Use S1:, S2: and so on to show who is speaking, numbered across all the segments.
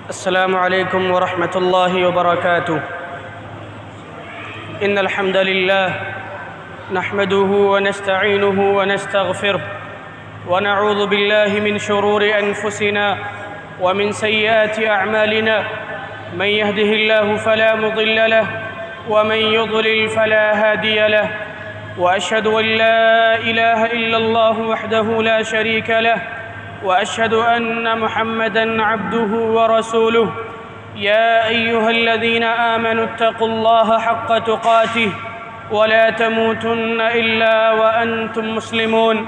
S1: السلام عليكم ورحمة الله وبركاته. إن الحمد لله نحمده ونستعينه ونستغفره ونعوذ بالله من شرور أنفسنا ومن سيئات أعمالنا. من يهده الله فلا مضل له ومن يضلل فلا هادي له، وأشهد أن لا إله إلا الله وحده لا شريك له، وأشهد أن محمدًا عبده ورسوله. يا أيها الذين آمنوا اتقوا الله حق تقاته ولا تموتن إلا وأنتم مسلمون.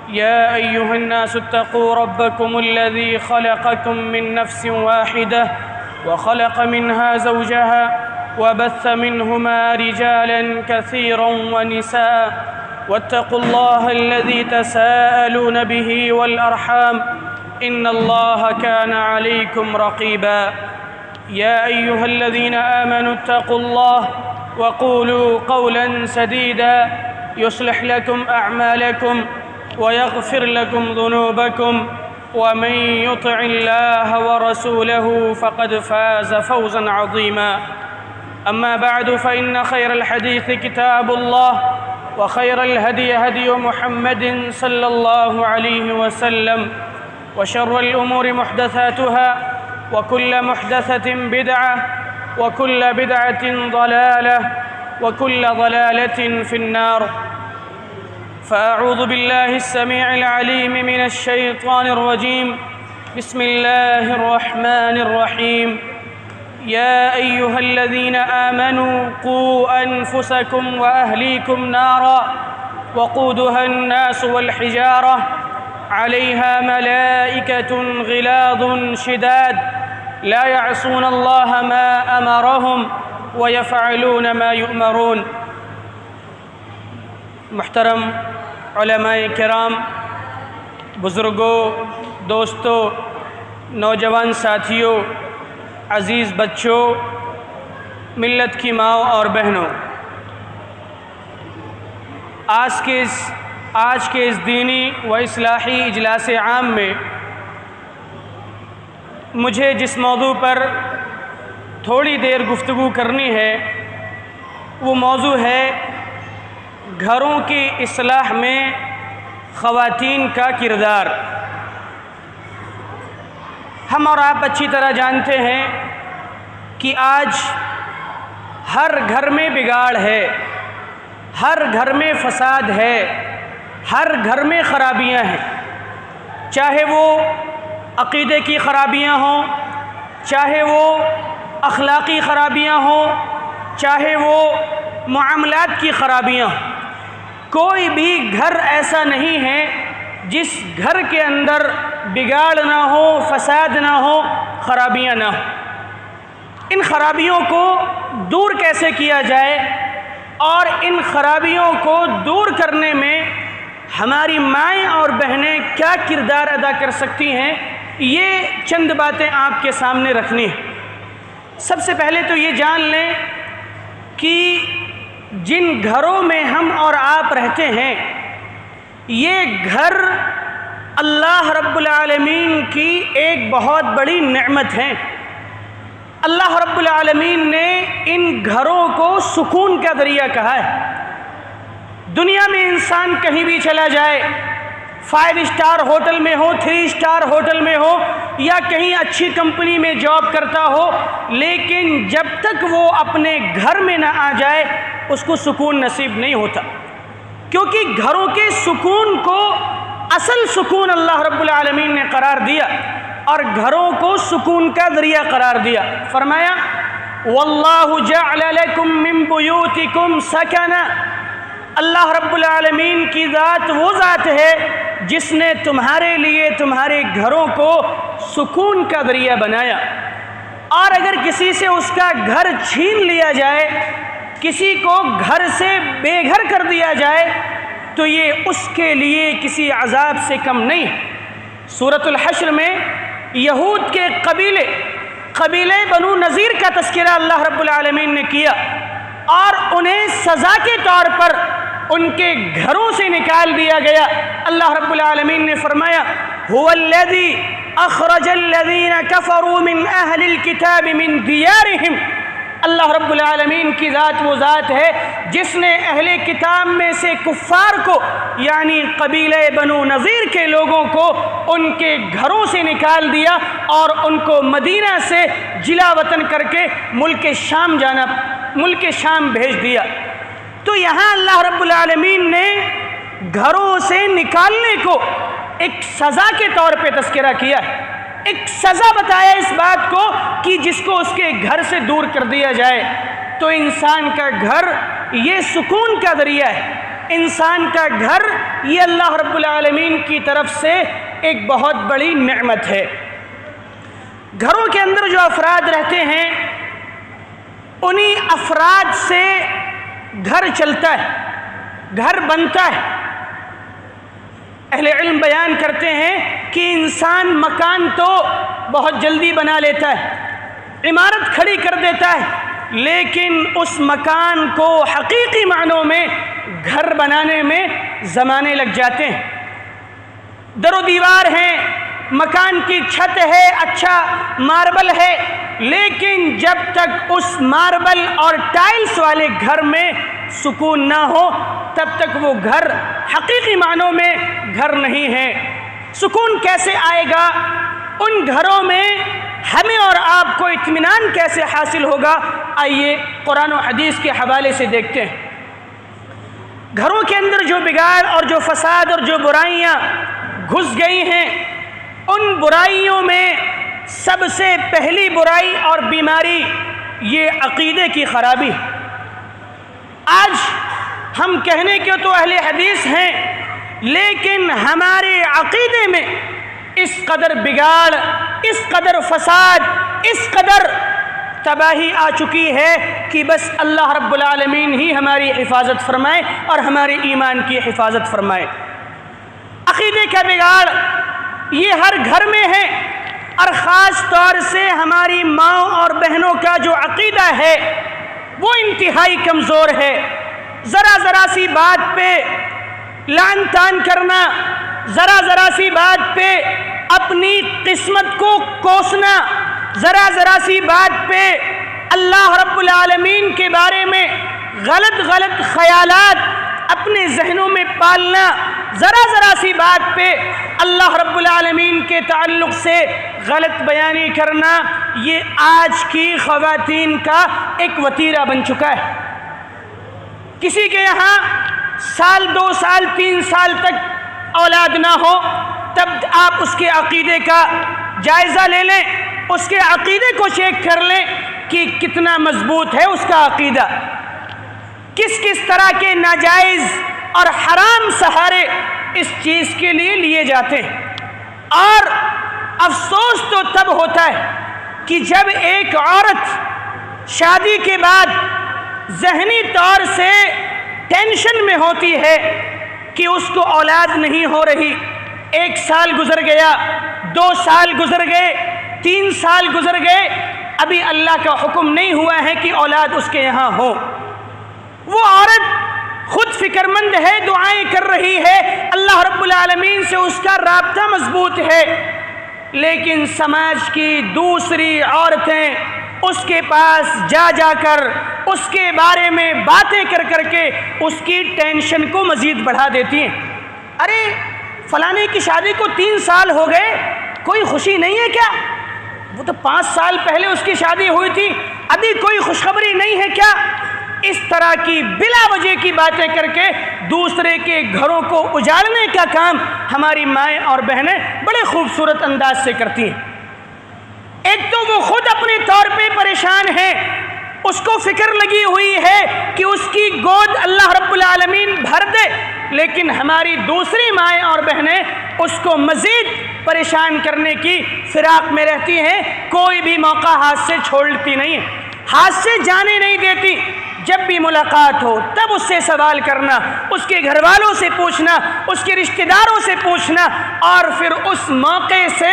S1: يا أيها الناس اتقوا ربكم الذي خلقكم من نفس واحدة وخلق منها زوجها وبث منهما رجالا كثيرا ونساء، واتقوا الله الذي تساءلون به والأرحام إن الله كان عليكم رقيبا. يا أيها الذين آمنوا اتقوا الله وقولوا قولا سديدا يصلح لكم أعمالكم ويغفر لكم ذنوبكم، ومن يطع الله ورسوله فقد فاز فوزا عظيما. أما بعد، فإن خير الحديث كتاب الله، وخير الهدي هدي محمد صلى الله عليه وسلم، وشر الأمور محدثاتها، وكل محدثة بدعة، وكل بدعة ضلالة، وكل ضلالة في النار. فأعوذ بالله السميع العليم من الشيطان الرجيم. بسم الله الرحمن الرحيم. يا أيها الذين آمنوا قوا أنفسكم وأهليكم نارا وقودها الناس والحجارة عليها ملائكة غلاظ شداد لا يعصون الله ما أمرهم ويفعلون ما يؤمرون. محترم علماء کرام، بزرگوں، دوستوں، نوجوان ساتھیوں، عزیز بچوں، ملت کی ماؤں اور بہنوں، آج کے اس دینی و اصلاحی اجلاس عام میں مجھے جس موضوع پر تھوڑی دیر گفتگو کرنی ہے وہ موضوع ہے گھروں کی اصلاح میں خواتین کا کردار۔ ہم اور آپ اچھی طرح جانتے ہیں کہ آج ہر گھر میں بگاڑ ہے، ہر گھر میں فساد ہے، ہر گھر میں خرابیاں ہیں، چاہے وہ عقیدے کی خرابیاں ہوں، چاہے وہ اخلاقی خرابیاں ہوں، چاہے وہ معاملات کی خرابیاں ہوں۔ کوئی بھی گھر ایسا نہیں ہے جس گھر کے اندر بگاڑ نہ ہو، فساد نہ ہو، خرابیاں نہ ہو۔ ان خرابیوں کو دور کیسے کیا جائے اور ان خرابیوں کو دور کرنے میں ہماری مائیں اور بہنیں کیا کردار ادا کر سکتی ہیں، یہ چند باتیں آپ کے سامنے رکھنی ہیں۔ سب سے پہلے تو یہ جان لیں کہ جن گھروں میں ہم اور آپ رہتے ہیں یہ گھر اللہ رب العالمین کی ایک بہت بڑی نعمت ہے۔ اللہ رب العالمین نے ان گھروں کو سکون کا ذریعہ کہا ہے۔ دنیا میں انسان کہیں بھی چلا جائے، 5 اسٹار ہوٹل میں ہو، 3 اسٹار ہوٹل میں ہو، یا کہیں اچھی کمپنی میں جاب کرتا ہو، لیکن جب تک وہ اپنے گھر میں نہ آ جائے اس کو سکون نصیب نہیں ہوتا، کیونکہ گھروں کے سکون کو اصل سکون اللہ رب العالمین نے قرار دیا اور گھروں کو سکون کا ذریعہ قرار دیا۔ فرمایا واللہ جعل لکم من بیوتکم سکنا، اللہ رب العالمین کی ذات وہ ذات ہے جس نے تمہارے لیے تمہارے گھروں کو سکون کا ذریعہ بنایا۔ اور اگر کسی سے اس کا گھر چھین لیا جائے، کسی کو گھر سے بے گھر کر دیا جائے، تو یہ اس کے لیے کسی عذاب سے کم نہیں۔ سورۃ الحشر میں یہود کے قبیلے بنو نذیر کا تذکرہ اللہ رب العالمین نے کیا اور انہیں سزا کے طور پر ان کے گھروں سے نکال دیا گیا۔ اللہ رب العالمین نے فرمایا هو الذی اخرج الذین کفروا من اہل الکتاب من دیارہم، اللہ رب العالمین کی ذات وہ ذات ہے جس نے اہل کتاب میں سے کفار کو یعنی قبیلہ بنو نذیر کے لوگوں کو ان کے گھروں سے نکال دیا اور ان کو مدینہ سے جلا وطن کر کے ملک شام بھیج دیا۔ تو یہاں اللہ رب العالمین نے گھروں سے نکالنے کو ایک سزا کے طور پہ تذکرہ کیا ہے، ایک سزا بتایا اس بات کو کہ جس کو اس کے گھر سے دور کر دیا جائے۔ تو انسان کا گھر یہ سکون کا ذریعہ ہے، انسان کا گھر یہ اللہ رب العالمین کی طرف سے ایک بہت بڑی نعمت ہے۔ گھروں کے اندر جو افراد رہتے ہیں انہی افراد سے گھر چلتا ہے، گھر بنتا ہے۔ اہل علم بیان کرتے ہیں کہ انسان مکان تو بہت جلدی بنا لیتا ہے، عمارت کھڑی کر دیتا ہے، لیکن اس مکان کو حقیقی معنوں میں گھر بنانے میں زمانے لگ جاتے ہیں۔ در و دیوار ہیں، مکان کی چھت ہے، اچھا ماربل ہے، لیکن جب تک اس ماربل اور ٹائلز والے گھر میں سکون نہ ہو تب تک وہ گھر حقیقی معنوں میں گھر نہیں ہے۔ سکون کیسے آئے گا؟ ان گھروں میں ہمیں اور آپ کو اطمینان کیسے حاصل ہوگا؟ آئیے قرآن و حدیث کے حوالے سے دیکھتے ہیں۔ گھروں کے اندر جو بگاڑ اور جو فساد اور جو برائیاں گھس گئی ہیں، ان برائیوں میں سب سے پہلی برائی اور بیماری یہ عقیدے کی خرابی۔ آج ہم کہنے کے تو اہل حدیث ہیں، لیکن ہمارے عقیدے میں اس قدر بگاڑ، اس قدر فساد، اس قدر تباہی آ چکی ہے کہ بس اللہ رب العالمین ہی ہماری حفاظت فرمائے اور ہمارے ایمان کی حفاظت فرمائے۔ عقیدے کا بگاڑ یہ ہر گھر میں ہے، اور خاص طور سے ہماری ماں اور بہنوں کا جو عقیدہ ہے وہ انتہائی کمزور ہے۔ ذرا ذرا سی بات پہ لعن طعن کرنا، ذرا ذرا سی بات پہ اپنی قسمت کو کوسنا، ذرا ذرا سی بات پہ اللہ رب العالمین کے بارے میں غلط خیالات اپنے ذہنوں میں پالنا، ذرا ذرا سی بات پہ اللہ رب العالمین کے تعلق سے غلط بیانی کرنا، یہ آج کی خواتین کا ایک وتیرہ بن چکا ہے۔ کسی کے یہاں سال 2 سال 3 سال تک اولاد نہ ہو تب آپ اس کے عقیدے کا جائزہ لے لیں، اس کے عقیدے کو چیک کر لیں کہ کتنا مضبوط ہے اس کا عقیدہ، کس طرح کے ناجائز اور حرام سہارے اس چیز کے لیے جاتے ہیں۔ اور افسوس تو تب ہوتا ہے کہ جب ایک عورت شادی کے بعد ذہنی طور سے ٹینشن میں ہوتی ہے کہ اس کو اولاد نہیں ہو رہی، 1 سال گزر گیا، 2 سال گزر گئے، 3 سال گزر گئے، ابھی اللہ کا حکم نہیں ہوا ہے کہ اولاد اس کے یہاں ہو۔ وہ عورت خود فکر مند ہے، دعائیں کر رہی ہے، اللہ رب العالمین سے اس کا رابطہ مضبوط ہے، لیکن سماج کی دوسری عورتیں اس کے پاس جا کر اس کے بارے میں باتیں کر کے اس کی ٹینشن کو مزید بڑھا دیتی ہیں۔ ارے فلانے کی شادی کو 3 سال ہو گئے، کوئی خوشی نہیں ہے کیا؟ وہ تو 5 سال پہلے اس کی شادی ہوئی تھی، ابھی کوئی خوشخبری نہیں ہے کیا؟ اس طرح کی بلا وجہ کی باتیں کر کے دوسرے کے گھروں کو اجاڑنے کا کام ہماری مائیں اور بہنیں بڑے خوبصورت انداز سے کرتی ہیں۔ ایک تو وہ خود اپنے طور پہ پریشان ہیں، اس کو فکر لگی ہوئی ہے کہ اس کی گود اللہ رب العالمین بھر دے، لیکن ہماری دوسری مائیں اور بہنیں اس کو مزید پریشان کرنے کی فراق میں رہتی ہیں، کوئی بھی موقع ہاتھ سے چھوڑتی نہیں ہے، ہاتھ سے جانے نہیں دیتی۔ جب بھی ملاقات ہو تب اس سے سوال کرنا، اس کے گھر والوں سے پوچھنا، اس کے رشتہ داروں سے پوچھنا، اور پھر اس موقع سے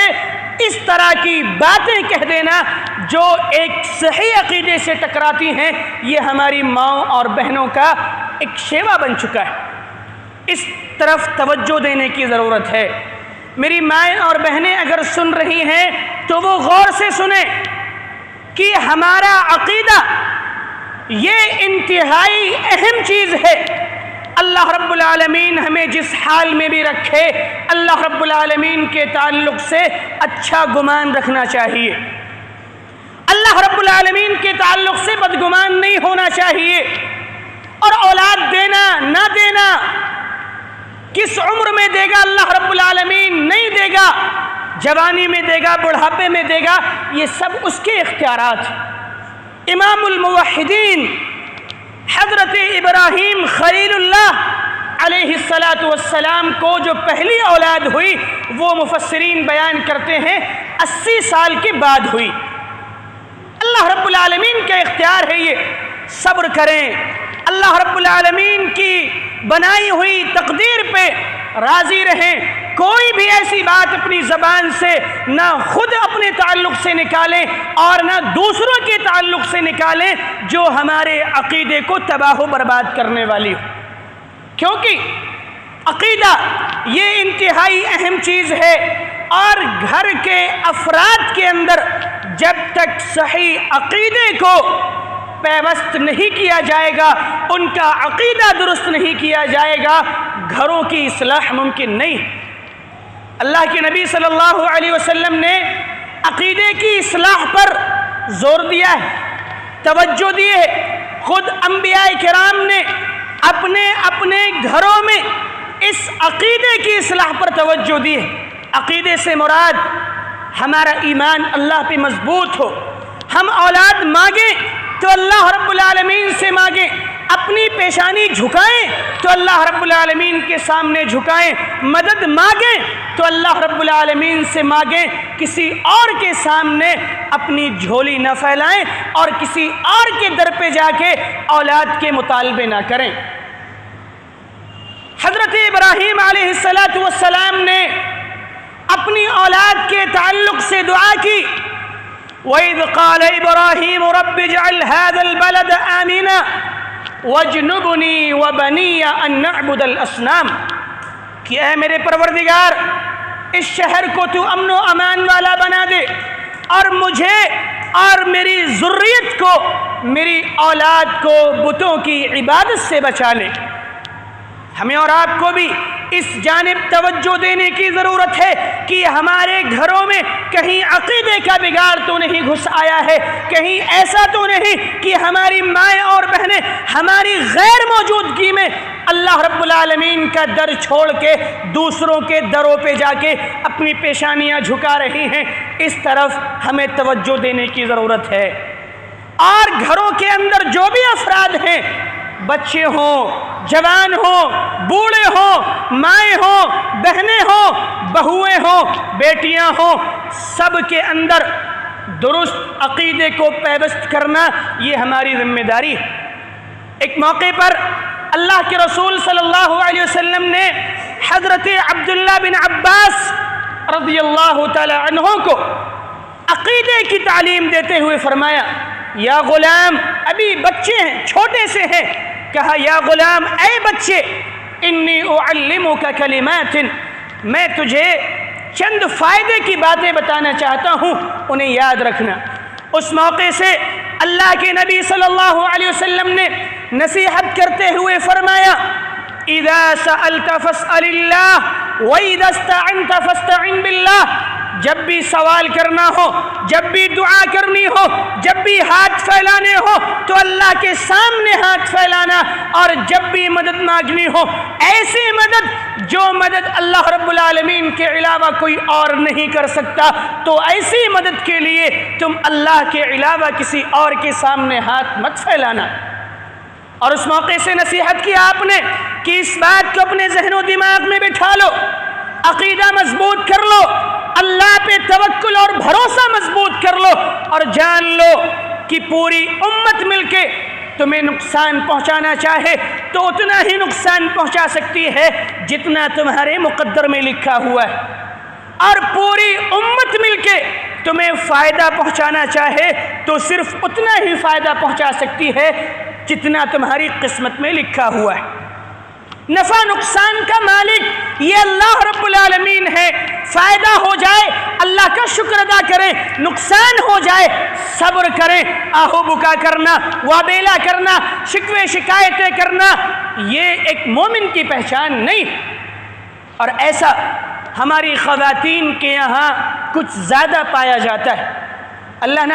S1: اس طرح کی باتیں کہہ دینا جو ایک صحیح عقیدے سے ٹکراتی ہیں۔ یہ ہماری ماؤں اور بہنوں کا ایک شیوا بن چکا ہے، اس طرف توجہ دینے کی ضرورت ہے۔ میری مائیں اور بہنیں اگر سن رہی ہیں تو وہ غور سے سنیں کہ ہمارا عقیدہ یہ انتہائی اہم چیز ہے۔ اللہ رب العالمین ہمیں جس حال میں بھی رکھے، اللہ رب العالمین کے تعلق سے اچھا گمان رکھنا چاہیے، اللہ رب العالمین کے تعلق سے بدگمان نہیں ہونا چاہیے۔ اور اولاد دینا نہ دینا، کس عمر میں دے گا اللہ رب العالمین، نہیں دے گا، جوانی میں دے گا، بڑھاپے میں دے گا، یہ سب اس کے اختیارات ہیں۔ امام الموحدین حضرت ابراہیم خلیل اللہ علیہ السلام کو جو پہلی اولاد ہوئی وہ مفسرین بیان کرتے ہیں 80 سال کے بعد ہوئی۔ اللہ رب العالمین کا اختیار ہے، یہ صبر کریں، اللہ رب العالمین کی بنائی ہوئی تقدیر پہ راضی رہیں۔ کوئی بھی ایسی بات اپنی زبان سے نہ خود اپنے تعلق سے نکالیں اور نہ دوسروں کے تعلق سے نکالیں جو ہمارے عقیدے کو تباہ و برباد کرنے والی ہو، کیونکہ عقیدہ یہ انتہائی اہم چیز ہے۔ اور گھر کے افراد کے اندر جب تک صحیح عقیدے کو پیوست نہیں کیا جائے گا، ان کا عقیدہ درست نہیں کیا جائے گا، گھروں کی اصلاح ممکن نہیں۔ اللہ کے نبی صلی اللہ علیہ وسلم نے عقیدے کی اصلاح پر زور دیا ہے، توجہ دی ہے۔ خود انبیاء کرام نے اپنے اپنے گھروں میں اس عقیدے کی اصلاح پر توجہ دی ہے۔ عقیدے سے مراد ہمارا ایمان اللہ پہ مضبوط ہو، ہم اولاد مانگیں تو اللہ رب العالمین سے مانگیں، اپنی پیشانی جھکائیں تو اللہ رب العالمین کے سامنے جھکائیں، مدد مانگیں تو اللہ رب العالمین سے مانگیں، کسی اور کے سامنے اپنی جھولی نہ پھیلائیں اور کسی اور کے در پہ جا کے اولاد کے مطالبے نہ کریں۔ حضرت ابراہیم علیہ السلام نے اپنی اولاد کے تعلق سے دعا کی، وَإِذْ قَالَ إِبْرَاهِيمُ رَبِّ اجْعَلْ هَذَا الْبَلَدَ آمِنًا وَاجْنُبْنِي وَبَنِيَّ أَن نَّعْبُدَ الْأَصْنَامَ، کہ اے میرے پروردگار اس شہر کو تو امن و امان والا بنا دے اور مجھے اور میری ذریت کو، میری اولاد کو بتوں کی عبادت سے بچا لے۔ ہمیں اور آپ کو بھی اس جانب توجہ دینے کی ضرورت ہے کہ ہمارے گھروں میں کہیں عقیدے کا بگاڑ تو نہیں گھس آیا ہے، کہیں ایسا تو نہیں کہ ہماری مائیں اور بہنیں ہماری غیر موجودگی میں اللہ رب العالمین کا در چھوڑ کے دوسروں کے دروں پہ جا کے اپنی پیشانیاں جھکا رہی ہیں۔ اس طرف ہمیں توجہ دینے کی ضرورت ہے۔ اور گھروں کے اندر جو بھی افراد ہیں، بچے ہوں، جوان ہوں، بوڑھے ہوں، مائیں ہوں، بہنیں ہوں، بہویں ہوں، بیٹیاں ہوں، سب کے اندر درست عقیدے کو پیوست کرنا یہ ہماری ذمہ داری ہے۔ ایک موقع پر اللہ کے رسول صلی اللہ علیہ وسلم نے حضرت عبداللہ بن عباس رضی اللہ تعالی عنہ کو عقیدے کی تعلیم دیتے ہوئے فرمایا، یا غلام، ابھی بچے ہیں، چھوٹے سے ہیں، کہا یا غلام، اے بچے، انی اعلمک کلمات، میں تجھے چند فائدے کی باتیں بتانا چاہتا ہوں، انہیں یاد رکھنا۔ اس موقع سے اللہ کے نبی صلی اللہ علیہ وسلم نے نصیحت کرتے ہوئے فرمایا، اذا سألت فاسأل اللہ واذا استعنت فاستعن باللہ، جب بھی سوال کرنا ہو، جب بھی دعا کرنی ہو، جب بھی ہاتھ پھیلانے ہو تو اللہ کے سامنے ہاتھ پھیلانا، اور جب بھی مدد مانگنی ہو ایسی مدد جو مدد اللہ رب العالمین کے علاوہ کوئی اور نہیں کر سکتا، تو ایسی مدد کے لیے تم اللہ کے علاوہ کسی اور کے سامنے ہاتھ مت پھیلانا۔ اور اس موقع سے نصیحت کی آپ نے کہ اس بات کو اپنے ذہن و دماغ میں بٹھا لو، عقیدہ مضبوط کر لو، اللہ پہ توکل اور بھروسہ مضبوط کر لو، اور جان لو کہ پوری امت مل کے تمہیں نقصان پہنچانا چاہے تو اتنا ہی نقصان پہنچا سکتی ہے جتنا تمہارے مقدر میں لکھا ہوا ہے، اور پوری امت مل کے تمہیں فائدہ پہنچانا چاہے تو صرف اتنا ہی فائدہ پہنچا سکتی ہے جتنا تمہاری قسمت میں لکھا ہوا ہے۔ نفع نقصان کا مالک یہ اللہ رب العالمین ہے. فائدہ ہو جائے اللہ کا شکر ادا کریں، نقصان ہو جائے صبر کریں. آہو بکا کرنا، وابیلا کرنا، شکوے شکایتیں کرنا یہ ایک مومن کی پہچان نہیں. اور ایسا ہماری خواتین کے یہاں کچھ زیادہ پایا جاتا ہے. اللہ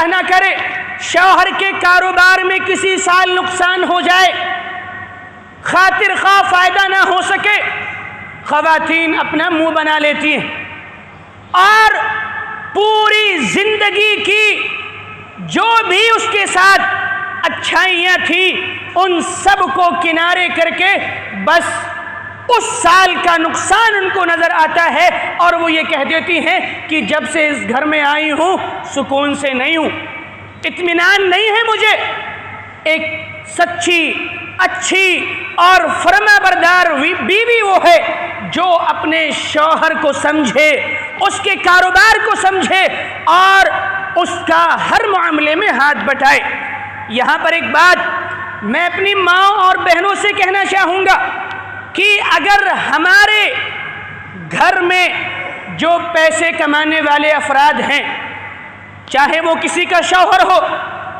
S1: نہ کرے شوہر کے کاروبار میں کسی سال نقصان ہو جائے، خاطر خواہ فائدہ نہ ہو سکے، خواتین اپنا منہ بنا لیتی ہیں اور پوری زندگی کی جو بھی اس کے ساتھ اچھائیاں تھیں ان سب کو کنارے کر کے بس اس سال کا نقصان ان کو نظر آتا ہے اور وہ یہ کہہ دیتی ہیں کہ جب سے اس گھر میں آئی ہوں سکون سے نہیں ہوں، اطمینان نہیں ہے مجھے. ایک سچی، اچھی اور فرما بردار بیوی وہ ہے جو اپنے شوہر کو سمجھے، اس کے کاروبار کو سمجھے اور اس کا ہر معاملے میں ہاتھ بٹائے. یہاں پر ایک بات میں اپنی ماں اور بہنوں سے کہنا چاہوں گا کہ اگر ہمارے گھر میں جو پیسے کمانے والے افراد ہیں، چاہے وہ کسی کا شوہر ہو،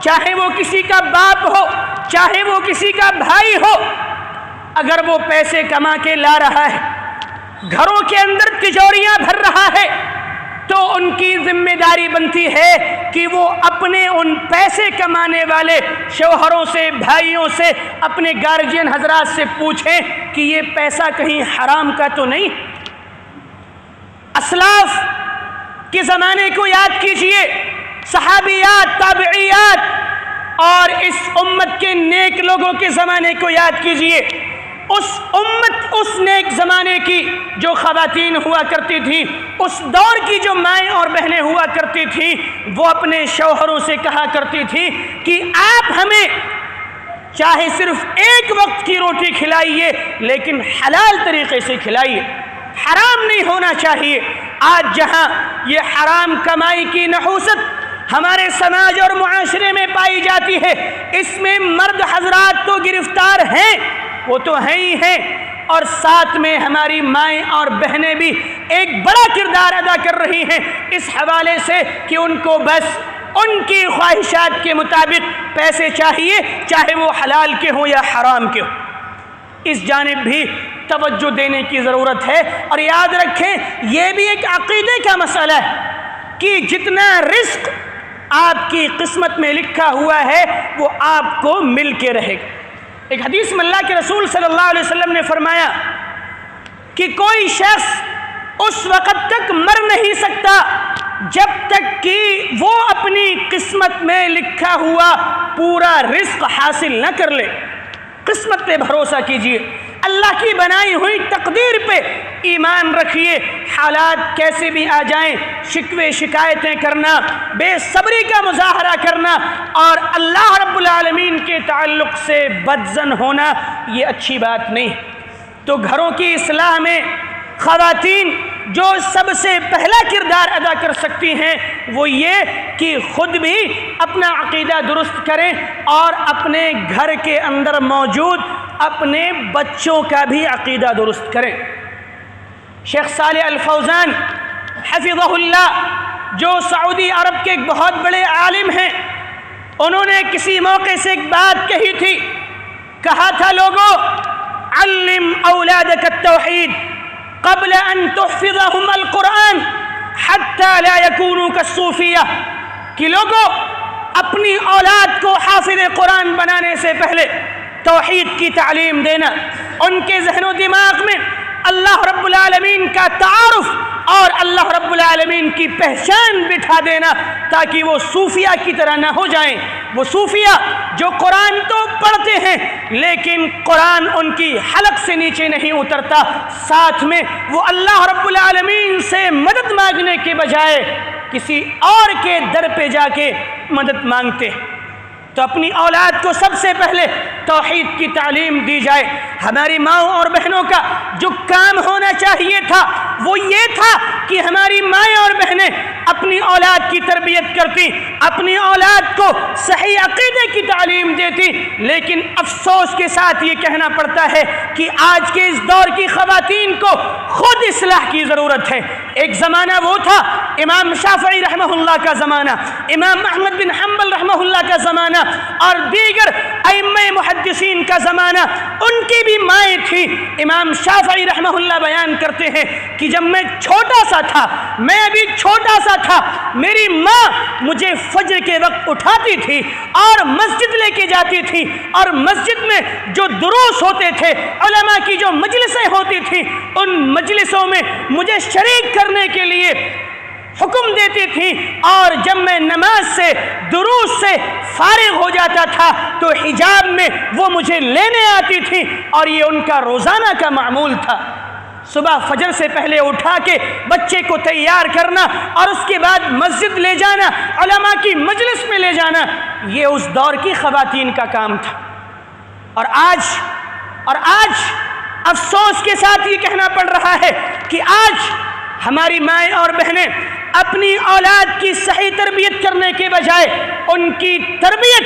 S1: چاہے وہ کسی کا باپ ہو، چاہے وہ کسی کا بھائی ہو، اگر وہ پیسے کما کے لا رہا ہے، گھروں کے اندر تجوریاں بھر رہا ہے، تو ان کی ذمہ داری بنتی ہے کہ وہ اپنے ان پیسے کمانے والے شوہروں سے، بھائیوں سے، اپنے گارجین حضرات سے پوچھیں کہ یہ پیسہ کہیں حرام کا تو نہیں. اسلاف کے زمانے کو یاد کیجئے، صحابیات، تابعیات اور اس امت کے نیک لوگوں کے زمانے کو یاد کیجئے. اس نیک زمانے کی جو خواتین ہوا کرتی تھیں، اس دور کی جو مائیں اور بہنیں ہوا کرتی تھیں، وہ اپنے شوہروں سے کہا کرتی تھی کہ آپ ہمیں چاہے صرف ایک وقت کی روٹی کھلائیے لیکن حلال طریقے سے کھلائیے، حرام نہیں ہونا چاہیے. آج جہاں یہ حرام کمائی کی نحوست ہمارے سماج اور معاشرے میں پائی جاتی ہے، اس میں مرد حضرات تو گرفتار ہیں، وہ تو ہیں ہی ہیں، اور ساتھ میں ہماری مائیں اور بہنیں بھی ایک بڑا کردار ادا کر رہی ہیں اس حوالے سے کہ ان کو بس ان کی خواہشات کے مطابق پیسے چاہیے، چاہے وہ حلال کے ہوں یا حرام کے ہوں. اس جانب بھی توجہ دینے کی ضرورت ہے. اور یاد رکھیں یہ بھی ایک عقیدے کا مسئلہ ہے کہ جتنا رزق آپ کی قسمت میں لکھا ہوا ہے وہ آپ کو مل کے رہے گا. ایک حدیث میں اللہ کے رسول صلی اللہ علیہ وسلم نے فرمایا کہ کوئی شخص اس وقت تک مر نہیں سکتا جب تک کہ وہ اپنی قسمت میں لکھا ہوا پورا رزق حاصل نہ کر لے. قسمت پہ بھروسہ کیجئے، اللہ کی بنائی ہوئی تقدیر پہ ایمان رکھیے. حالات کیسے بھی آ جائیں، شکوے شکایتیں کرنا، بے صبری کا مظاہرہ کرنا اور اللہ رب العالمین کے تعلق سے بدظن ہونا یہ اچھی بات نہیں. تو گھروں کی اصلاح میں خواتین جو سب سے پہلا کردار ادا کر سکتی ہیں وہ یہ کہ خود بھی اپنا عقیدہ درست کریں اور اپنے گھر کے اندر موجود اپنے بچوں کا بھی عقیدہ درست کریں. شیخ صالح الفوزان حفظہ اللہ جو سعودی عرب کے ایک بہت بڑے عالم ہیں، انہوں نے کسی موقع سے ایک بات کہی تھی، کہا تھا لوگوں علم اولادک التوحید قبل ان تحفظهم القرآن حتى لا يكونوا كالصوفیہ، کہ لوگوں اپنی اولاد کو حافظ قرآن بنانے سے پہلے توحید کی تعلیم دینا، ان کے ذہن و دماغ میں اللہ رب العالمین کا تعارف اور اللہ رب العالمین کی پہچان بٹھا دینا تاکہ وہ صوفیہ کی طرح نہ ہو جائیں. وہ صوفیہ جو قرآن تو پڑھتے ہیں لیکن قرآن ان کی حلق سے نیچے نہیں اترتا، ساتھ میں وہ اللہ رب العالمین سے مدد مانگنے کے بجائے کسی اور کے در پہ جا کے مدد مانگتے. تو اپنی اولاد کو سب سے پہلے توحید کی تعلیم دی جائے. ہماری ماؤں اور بہنوں کا جو کام ہونا چاہیے تھا وہ یہ تھا کہ ہماری مائیں اور بہنیں اپنی اولاد کی تربیت کرتی. اپنی اولاد کو صحیح عقیدے کی تعلیم دیتی، لیکن افسوس کے ساتھ یہ کہنا پڑتا ہے کہ آج کے اس دور کی خواتین کو خود اصلاح کی ضرورت ہے۔ ایک زمانہ وہ تھا امام شافعی رحمہ اللہ کا زمانہ، امام احمد بن حنبل رحمہ اللہ کا زمانہ اور دیگر ائمہ محدثین کا زمانہ، ان کی بھی مائیں تھی۔ امام شافعی رحمہ اللہ بیان کرتے ہیں کہ جب میں چھوٹا سا تھا، میں ابھی چھوٹا سا تھا، میری ماں مجھے فجر کے وقت اٹھاتی تھی اور مسجد لے کے جاتی تھی، اور مسجد میں جو دروس ہوتے تھے، علماء کی جو مجلسیں ہوتی تھیں، ان مجلسوں میں مجھے شریک کرنے کے لیے حکم دیتی تھی، اور جب میں نماز سے دروس سے فارغ ہو جاتا تھا تو حجاب میں وہ مجھے لینے آتی تھی، اور یہ ان کا روزانہ کا معمول تھا۔ صبح فجر سے پہلے اٹھا کے بچے کو تیار کرنا اور اس کے بعد مسجد لے جانا، علماء کی مجلس میں لے جانا، یہ اس دور کی خواتین کا کام تھا۔ اور آج افسوس کے ساتھ یہ کہنا پڑ رہا ہے کہ آج ہماری مائیں اور بہنیں اپنی اولاد کی صحیح تربیت کرنے کے بجائے ان کی تربیت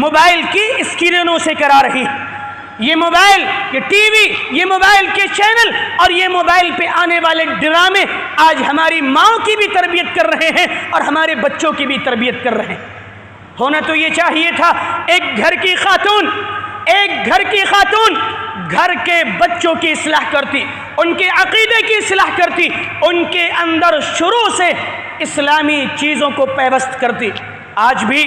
S1: موبائل کی اسکرینوں سے کرا رہی ہیں۔ یہ موبائل، یہ ٹی وی، یہ موبائل کے چینل اور یہ موبائل پہ آنے والے ڈرامے آج ہماری ماؤں کی بھی تربیت کر رہے ہیں اور ہمارے بچوں کی بھی تربیت کر رہے ہیں۔ ہونا تو یہ چاہیے تھا ایک گھر کی خاتون گھر کے بچوں کی اصلاح کرتی، ان کے عقیدے کی اصلاح کرتی، ان کے اندر شروع سے اسلامی چیزوں کو پیوست کرتی۔ آج بھی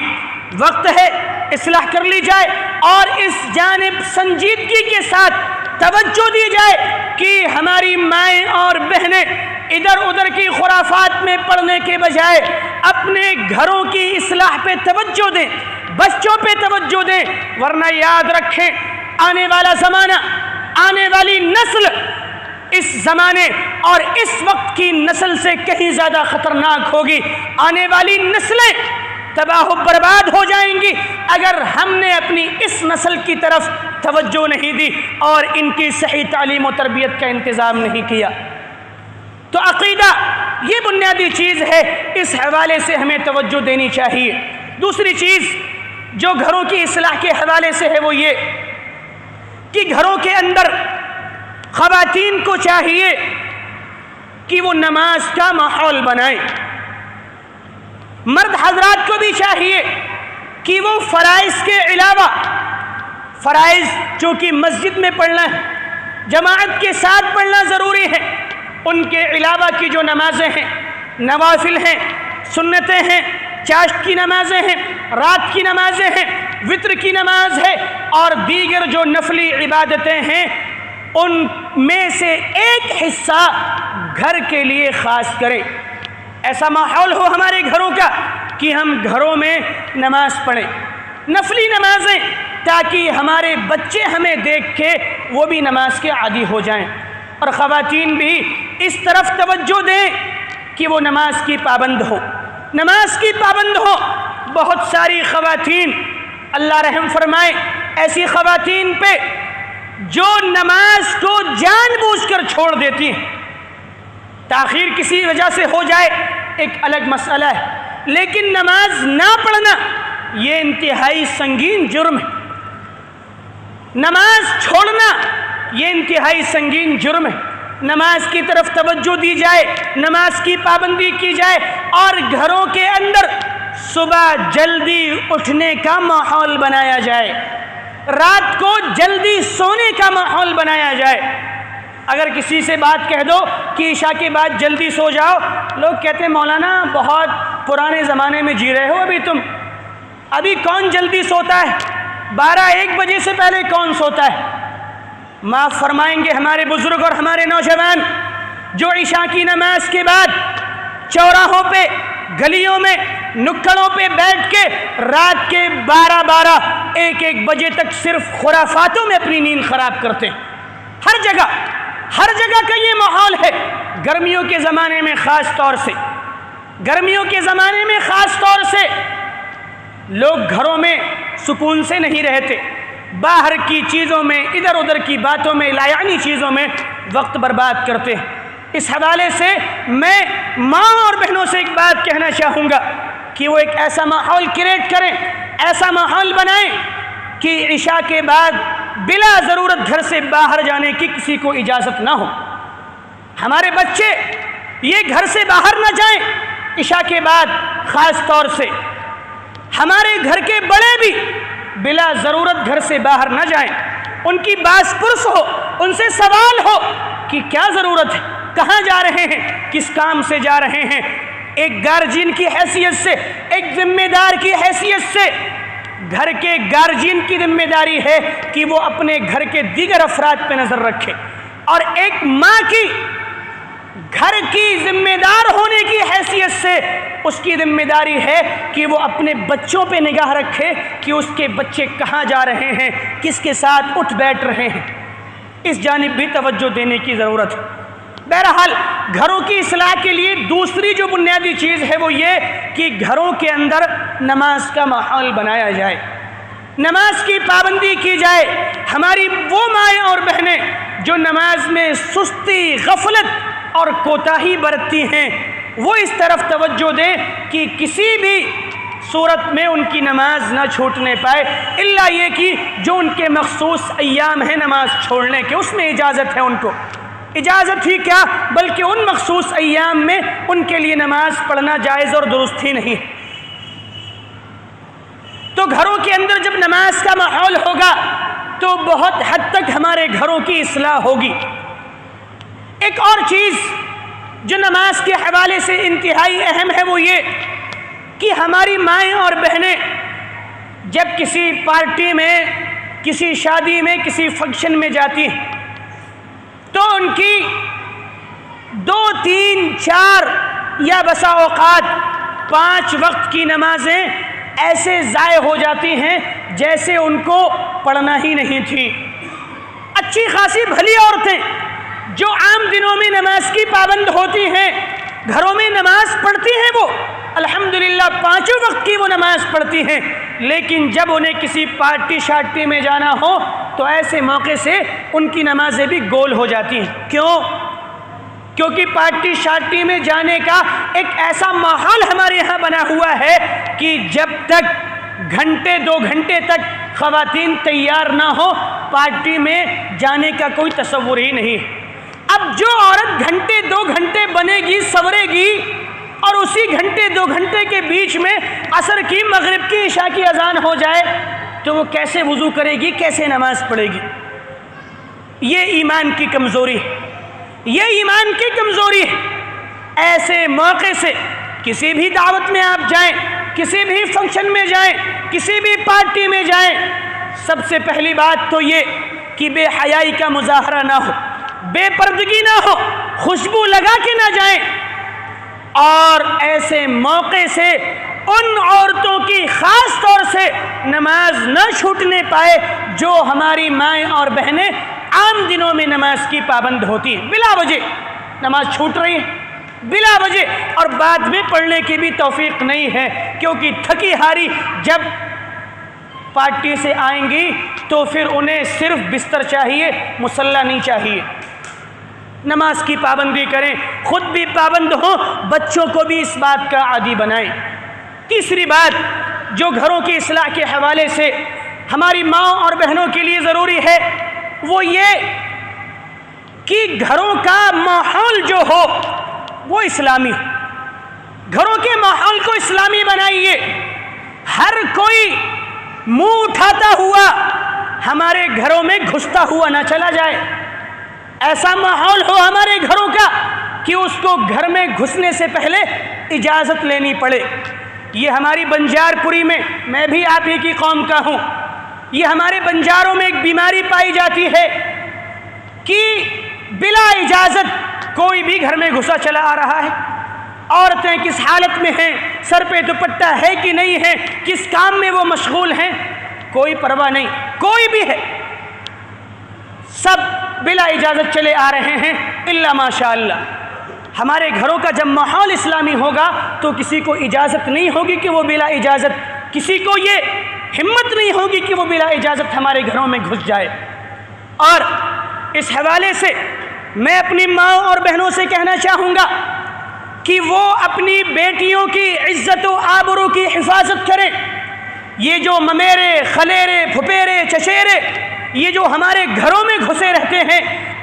S1: وقت ہے اصلاح کر لی جائے اور اس جانب سنجیدگی کے ساتھ توجہ دی جائے کہ ہماری مائیں اور بہنیں ادھر ادھر کی خرافات میں پڑنے کے بجائے اپنے گھروں کی اصلاح پہ توجہ دیں، بچوں پہ توجہ دیں، ورنہ یاد رکھیں آنے والا زمانہ، آنے والی نسل اس زمانے اور اس وقت کی نسل سے کہیں زیادہ خطرناک ہوگی۔ آنے والی نسلیں تباہ و برباد ہو جائیں گی اگر ہم نے اپنی اس نسل کی طرف توجہ نہیں دی اور ان کی صحیح تعلیم و تربیت کا انتظام نہیں کیا۔ تو عقیدہ یہ بنیادی چیز ہے، اس حوالے سے ہمیں توجہ دینی چاہیے۔ دوسری چیز جو گھروں کی اصلاح کے حوالے سے ہے وہ یہ کہ گھروں کے اندر خواتین کو چاہیے کہ وہ نماز کا ماحول بنائیں۔ مرد حضرات کو بھی چاہیے کہ وہ فرائض کے علاوہ، فرائض چونکہ مسجد میں پڑھنا ہے، جماعت کے ساتھ پڑھنا ضروری ہے، ان کے علاوہ کی جو نمازیں ہیں، نوافل ہیں، سنتیں ہیں، چاشت کی نمازیں ہیں، رات کی نمازیں ہیں، وتر کی نماز ہے اور دیگر جو نفلی عبادتیں ہیں، ان میں سے ایک حصہ گھر کے لیے خاص کریں۔ ایسا ماحول ہو ہمارے گھروں کا کہ ہم گھروں میں نماز پڑھیں، نفلی نمازیں، تاکہ ہمارے بچے ہمیں دیکھ کے وہ بھی نماز کے عادی ہو جائیں، اور خواتین بھی اس طرف توجہ دیں کہ وہ نماز کی پابند ہو، نماز کی پابند ہو۔ بہت ساری خواتین، اللہ رحم فرمائے ایسی خواتین پہ جو نماز کو جان بوجھ کر چھوڑ دیتی ہیں۔ تاخیر کسی وجہ سے ہو جائے ایک الگ مسئلہ ہے، لیکن نماز نہ پڑھنا یہ انتہائی سنگین جرم ہے، نماز چھوڑنا یہ انتہائی سنگین جرم ہے۔ نماز کی طرف توجہ دی جائے، نماز کی پابندی کی جائے اور گھروں کے اندر صبح جلدی اٹھنے کا ماحول بنایا جائے، رات کو جلدی سونے کا ماحول بنایا جائے۔ اگر کسی سے بات کہہ دو کہ عشاء کے بعد جلدی سو جاؤ، لوگ کہتے ہیں مولانا بہت پرانے زمانے میں جی رہے ہو، ابھی کون جلدی سوتا ہے، 12-1 بجے سے پہلے کون سوتا ہے۔ معاف فرمائیں گے ہمارے بزرگ اور ہمارے نوجوان جو عشاء کی نماز کے بعد چوراہوں پہ، گلیوں میں، نکڑوں پہ بیٹھ کے رات کے 12-1 بجے تک صرف خرافاتوں میں اپنی نیند خراب کرتے ہیں۔ ہر جگہ کا یہ ماحول ہے۔ گرمیوں کے زمانے میں خاص طور سے لوگ گھروں میں سکون سے نہیں رہتے، باہر کی چیزوں میں، ادھر ادھر کی باتوں میں، لایعنی چیزوں میں وقت برباد کرتے ہیں۔ اس حوالے سے میں ماں اور بہنوں سے ایک بات کہنا چاہوں گا کہ وہ ایک ایسا ماحول کریٹ کریں، ایسا ماحول بنائیں کہ عشاء کے بعد بلا ضرورت گھر سے باہر جانے کی کسی کو اجازت نہ ہو۔ ہمارے بچے یہ گھر سے باہر نہ جائیں عشاء کے بعد، خاص طور سے ہمارے گھر کے بڑے بھی بلا ضرورت گھر سے باہر نہ جائیں۔ ان کی باس پرس ہو، ان سے سوال ہو کہ کیا ضرورت ہے، کہاں جا رہے ہیں، کس کام سے جا رہے ہیں۔ ایک گارجین کی حیثیت سے، ایک ذمہ دار کی حیثیت سے گھر کے گارجین کی ذمہ داری ہے کہ وہ اپنے گھر کے دیگر افراد پہ نظر رکھے، اور ایک ماں کی گھر کی ذمہ دار ہونے کی حیثیت سے اس کی ذمہ داری ہے کہ وہ اپنے بچوں پہ نگاہ رکھے کہ اس کے بچے کہاں جا رہے ہیں، کس کے ساتھ اٹھ بیٹھ رہے ہیں۔ اس جانب بھی توجہ دینے کی ضرورت ہے۔ بہرحال گھروں کی اصلاح کے لیے دوسری جو بنیادی چیز ہے وہ یہ کہ گھروں کے اندر نماز کا ماحول بنایا جائے، نماز کی پابندی کی جائے۔ ہماری وہ مائیں اور بہنیں جو نماز میں سستی، غفلت اور کوتاہی برتتی ہیں، وہ اس طرف توجہ دیں کہ کسی بھی صورت میں ان کی نماز نہ چھوٹنے پائے، الا یہ کہ جو ان کے مخصوص ایام ہیں نماز چھوڑنے کے، اس میں اجازت ہے ان کو۔ اجازت ہی کیا بلکہ ان مخصوص ایام میں ان کے لیے نماز پڑھنا جائز اور درست ہی نہیں۔ تو گھروں کے اندر جب نماز کا ماحول ہوگا تو بہت حد تک ہمارے گھروں کی اصلاح ہوگی۔ ایک اور چیز جو نماز کے حوالے سے انتہائی اہم ہے وہ یہ کہ ہماری مائیں اور بہنیں جب کسی پارٹی میں، کسی شادی میں، کسی فنکشن میں جاتی ہیں تو ان کی 2، 3، 4 یا بسا اوقات 5 وقت کی نمازیں ایسے ضائع ہو جاتی ہیں جیسے ان کو پڑھنا ہی نہیں تھی۔ اچھی خاصی بھلی عورتیں جو عام دنوں میں نماز کی پابند ہوتی ہیں، گھروں میں نماز پڑھتی ہیں، وہ الحمدللہ 5 وقت کی وہ نماز پڑھتی ہیں، لیکن جب انہیں کسی پارٹی شارٹی میں جانا ہو تو ایسے موقع سے ان کی نمازیں بھی گول ہو جاتی ہیں۔ کیوں؟ کیونکہ پارٹی شارٹی میں جانے کا ایک ایسا ماحول ہمارے یہاں بنا ہوا ہے کہ جب تک گھنٹے 2 گھنٹے تک خواتین تیار نہ ہو پارٹی میں جانے کا کوئی تصور ہی نہیں۔ اب جو عورت گھنٹے 2 گھنٹے بنے گی، سورے گی، اور اسی گھنٹے 2 گھنٹے کے بیچ میں عصر کی، مغرب کی، عشاء کی اذان ہو جائے تو وہ کیسے وضو کرے گی، کیسے نماز پڑھے گی؟ یہ ایمان کی کمزوری ہے، یہ ایمان کی کمزوری ہے۔ ایسے موقع سے کسی بھی دعوت میں آپ جائیں، کسی بھی فنکشن میں جائیں، کسی بھی پارٹی میں جائیں، سب سے پہلی بات تو یہ کہ بے حیائی کا مظاہرہ نہ ہو، بے پردگی نہ ہو، خوشبو لگا کے نہ جائیں، اور ایسے موقع سے ان عورتوں کی خاص طور سے نماز نہ چھوٹنے پائے جو ہماری مائیں اور بہنیں عام دنوں میں نماز کی پابند ہوتی ہیں، بلا وجہ نماز چھوٹ رہی ہے، بلا وجہ، اور بعد میں پڑھنے کی بھی توفیق نہیں ہے، کیونکہ تھکی ہاری جب پارٹی سے آئیں گی تو پھر انہیں صرف بستر چاہیے، مصلی نہیں چاہیے۔ نماز کی پابندی کریں، خود بھی پابند ہوں، بچوں کو بھی اس بات کا عادی بنائیں۔ تیسری بات جو گھروں کی اصلاح کے حوالے سے ہماری ماں اور بہنوں کے لیے ضروری ہے وہ یہ کہ گھروں کا ماحول جو ہو وہ اسلامی ہو۔ گھروں کے ماحول کو اسلامی بنائیے، ہر کوئی منہ اٹھاتا ہوا ہمارے گھروں میں گھستا ہوا نہ چلا جائے۔ ایسا ماحول ہو ہمارے گھروں کا کہ اس کو گھر میں گھسنے سے پہلے اجازت لینی پڑے۔ یہ ہماری بنجار پوری میں بھی آپ ہی کی قوم کا ہوں، یہ ہمارے بنجاروں میں ایک بیماری پائی جاتی ہے کہ بلا اجازت کوئی بھی گھر میں گھسا چلا آ رہا ہے۔ عورتیں کس حالت میں ہیں، سر پہ دوپٹہ ہے کہ نہیں ہے، کس کام میں وہ مشغول ہیں، کوئی پرواہ نہیں، کوئی بھی ہے، سب بلا اجازت چلے آ رہے ہیں الا ماشاء اللہ۔ ہمارے گھروں کا جب ماحول اسلامی ہوگا تو کسی کو اجازت نہیں ہوگی کہ وہ بلا اجازت، کسی کو یہ ہمت نہیں ہوگی کہ وہ بلا اجازت ہمارے گھروں میں گھس جائے۔ اور اس حوالے سے میں اپنی ماں اور بہنوں سے کہنا چاہوں گا کہ وہ اپنی بیٹیوں کی عزت و آبرو کی حفاظت کریں۔ یہ جو ممیرے، خلیرے، پھپیرے، چچیرے یہ جو ہمارے گھروں میں گھسے رہتے ہیں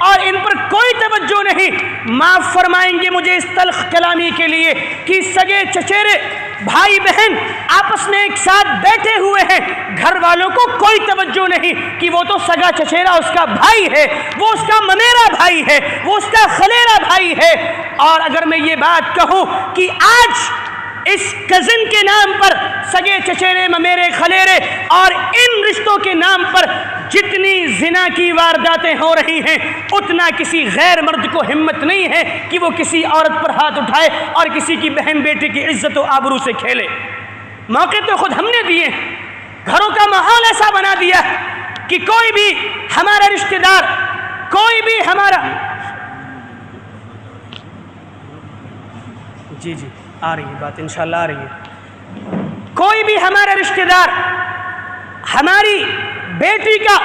S1: اور ان پر کوئی توجہ نہیں، معاف فرمائیں گے مجھے اس تلخ کلامی کے لیے کہ سگے چچیرے بھائی بہن آپس میں ایک ساتھ بیٹھے ہوئے ہیں، گھر والوں کو کوئی توجہ نہیں کہ وہ تو سگا چچیرا اس کا بھائی ہے، وہ اس کا ممیرا بھائی ہے، وہ اس کا خلیرا بھائی ہے۔ اور اگر میں یہ بات کہوں کہ آج اس کزن کے نام پر سگے چچیرے ممیرے خلیرے اور ان رشتوں کے نام پر جتنی زنا کی وارداتیں ہو رہی ہیں، اتنا کسی غیر مرد کو ہمت نہیں ہے کہ وہ کسی عورت پر ہاتھ اٹھائے اور کسی کی بہن بیٹی کی عزت و آبرو سے کھیلے۔ موقع تو خود ہم نے دیے، گھروں کا ماحول ایسا بنا دیا کہ کوئی بھی ہمارا رشتہ دار، کوئی بھی ہمارا جی آ رہی ہے بات، انشاءاللہ آ رہی ہے، کوئی بھی ہمارا رشتہ دار ہماری بیٹی کا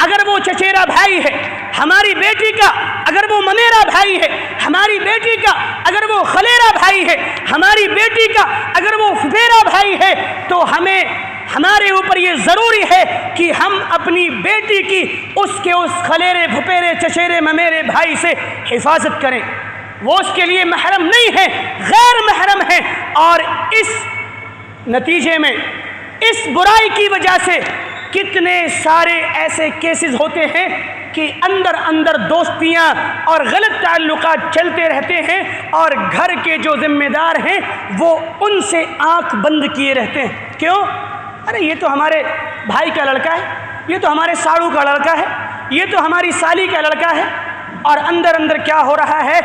S1: اگر وہ چچیرا بھائی ہے، ہماری بیٹی کا اگر وہ ممیرا بھائی ہے، ہماری بیٹی کا اگر وہ خلیرا بھائی ہے، ہماری بیٹی کا اگر وہ پھپھیرا بھائی ہے، تو ہمارے اوپر یہ ضروری ہے کہ ہم اپنی بیٹی کی اس خلیرے پھپھیرے چچیرے ممیرے بھائی سے حفاظت کریں۔ وہ اس کے لیے محرم نہیں ہے، غیر محرم ہے، اور اس نتیجے میں اس برائی کی وجہ سے کتنے سارے ایسے کیسز ہوتے ہیں کہ اندر دوستیاں اور غلط تعلقات چلتے رہتے ہیں، اور گھر کے جو ذمہ دار ہیں وہ ان سے آنکھ بند کیے رہتے ہیں۔ کیوں؟ ارے یہ تو ہمارے بھائی کا لڑکا ہے، یہ تو ہمارے ساڑو کا لڑکا ہے، یہ تو ہماری سالی کا لڑکا ہے، اور اندر کیا ہو رہا ہے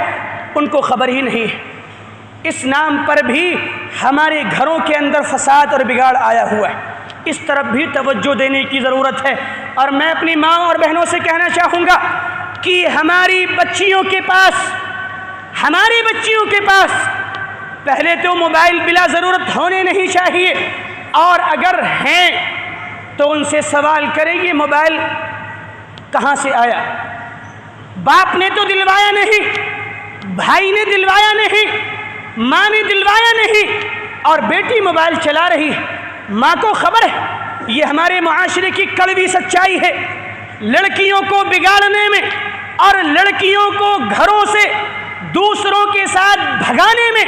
S1: ان کو خبر ہی نہیں ہے۔ اس نام پر بھی ہمارے گھروں کے اندر فساد اور بگاڑ آیا ہوا ہے، اس طرف بھی توجہ دینے کی ضرورت ہے۔ اور میں اپنی ماں اور بہنوں سے کہنا چاہوں گا کہ ہماری بچیوں کے پاس پہلے تو موبائل بلا ضرورت ہونے نہیں چاہیے، اور اگر ہیں تو ان سے سوال کریں یہ موبائل کہاں سے آیا؟ باپ نے تو دلوایا نہیں، بھائی نے دلوایا نہیں، ماں نے دلوایا نہیں، اور بیٹی موبائل چلا رہی ہے۔ ماں کو خبر ہے، یہ ہمارے معاشرے کی کڑوی سچائی ہے، لڑکیوں کو بگاڑنے میں اور لڑکیوں کو گھروں سے دوسروں کے ساتھ بھگانے میں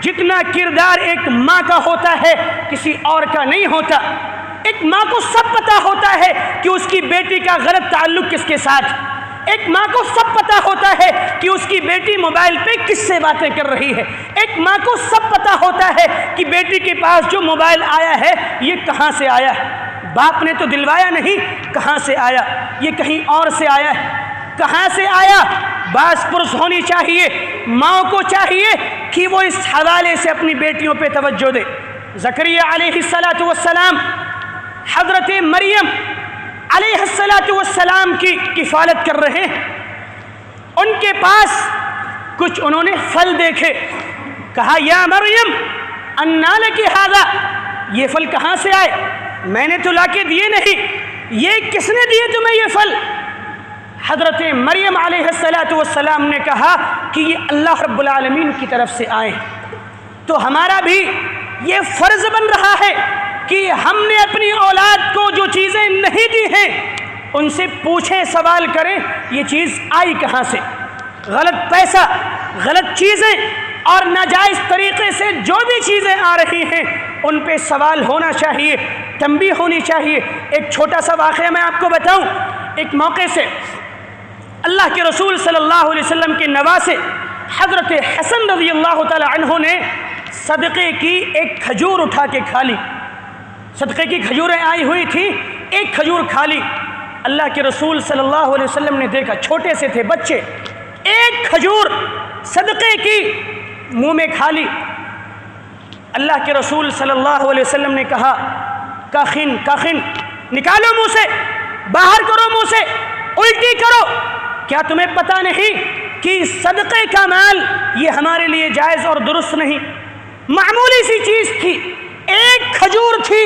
S1: جتنا کردار ایک ماں کا ہوتا ہے کسی اور کا نہیں ہوتا۔ ایک ماں کو سب پتہ ہوتا ہے کہ اس کی بیٹی کا غلط تعلق کس کے ساتھ، ایک ماں کو سب پتہ ہوتا ہے کہ اس کی بیٹی موبائل پہ کس سے باتیں کر رہی ہے، ایک ماں کو سب پتہ ہوتا ہے کہ بیٹی کے پاس جو موبائل آیا ہے یہ کہاں سے آیا ہے۔ باپ نے تو دلوایا نہیں، کہاں سے آیا؟ یہ کہیں اور سے آیا ہے، کہاں سے آیا؟ باس پرس ہونی چاہیے، ماں کو چاہیے کہ وہ اس حوالے سے اپنی بیٹیوں پہ توجہ دے۔ زکریا علیہ السلام حضرت مریم علیہ السلام کی کفالت کر رہے ہیں، ان کے پاس کچھ انہوں نے پھل دیکھے، کہا یا مریم انا لکی ھذا، یہ پھل کہاں سے آئے؟ میں نے تو لا کے دیے نہیں، یہ کس نے دیے تمہیں یہ پھل؟ حضرت مریم علیہ السلام نے کہا کہ یہ اللہ رب العالمین کی طرف سے آئے۔ تو ہمارا بھی یہ فرض بن رہا ہے کہ ہم نے اپنی اولاد کو جو چیزیں نہیں دی ہیں ان سے پوچھیں، سوال کریں یہ چیز آئی کہاں سے۔ غلط پیسہ، غلط چیزیں اور ناجائز طریقے سے جو بھی چیزیں آ رہی ہیں ان پہ سوال ہونا چاہیے، تنبیہ ہونی چاہیے۔ ایک چھوٹا سا واقعہ میں آپ کو بتاؤں۔ ایک موقع سے اللہ کے رسول صلی اللہ علیہ وسلم کے نواسے حضرت حسن رضی اللہ تعالی عنہ نے صدقے کی ایک کھجور اٹھا کے کھا لی، صدقے کی کھجوریں آئی ہوئی تھی، ایک کھجور کھا لی۔ اللہ کے رسول صلی اللہ علیہ وسلم نے دیکھا، چھوٹے سے تھے بچے، ایک کھجور صدقے کی منہ میں کھا لی۔ اللہ کے رسول صلی اللہ علیہ وسلم نے کہا کخن کخن، نکالو منہ سے، باہر کرو منہ سے، الٹی کرو۔ کیا تمہیں پتہ نہیں کہ صدقے کا مال یہ ہمارے لیے جائز اور درست نہیں؟ معمولی سی چیز تھی، ایک کھجور تھی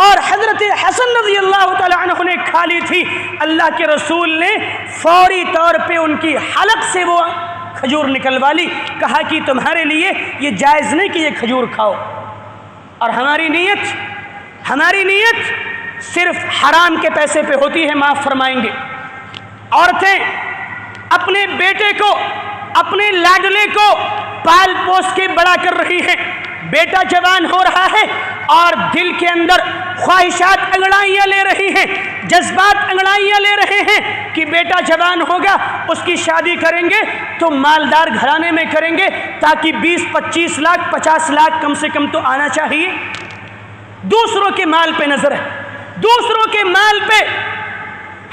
S1: اور حضرت حسن رضی اللہ تعالی عنہ نے کھا لی تھی۔ اللہ کے رسول نے فوری طور پہ ان کی حلق سے وہ کھجور نکلوا لی، کہا کہ تمہارے لیے یہ جائز نہیں کہ یہ کھجور کھاؤ۔ اور ہماری نیت صرف حرام کے پیسے پہ ہوتی ہے، معاف فرمائیں گے۔ عورتیں اپنے بیٹے کو، اپنے لاڈلے کو پال پوس کے بڑا کر رہی ہیں، بیٹا جوان ہو رہا ہے اور دل کے اندر خواہشات انگڑائیاں لے رہی ہیں، جذبات انگڑائیاں لے رہے ہیں کہ بیٹا جوان ہوگا، اس کی شادی کریں گے تو مالدار گھرانے میں کریں گے تاکہ 20-25 لاکھ 50 لاکھ کم سے کم تو آنا چاہیے۔ دوسروں کے مال پہ نظر ہے، دوسروں کے مال پہ